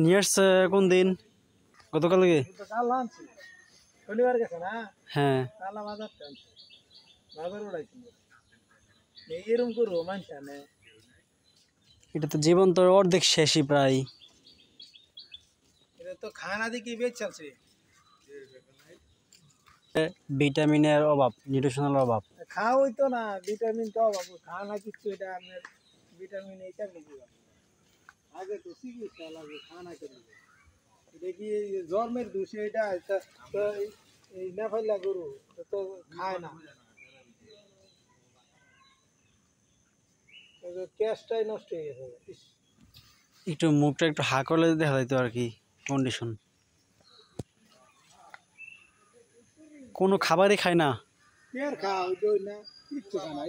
নিয়ে আসছে কোন দিন? গতকালকে? শনিবার গেছে না? হ্যাঁ। কালা বাজার বাজার উড়াইছিল এরকম করবো মানুষ আনে। এটা তো জীবন তো অর্ধেক শেষই প্রায়। এটা তো খানা দিয়ে কি বেচ চলছে? ভিটামিনের অভাব, নিউট্রিশনাল অভাব। খাওয়া হইতো না, ভিটামিন তো অভাব, খানা কিছু এটা আপনার ভিটামিন এইটা বেশি আগে তো চিকিৎসা লাগবে খানা করে। এটা কি জন্মের দোষে এটা তো এই না ফাইলা গরু তো খায় না, ক্যাশটাই নষ্ট হয়ে গেছে। একটু মুখটা একটু হা করলে দেখা যাইতো আর কি কন্ডিশন। কোনো খাবারই খায় না। খাওয়া হইতো না, কিচ্ছু খায় না।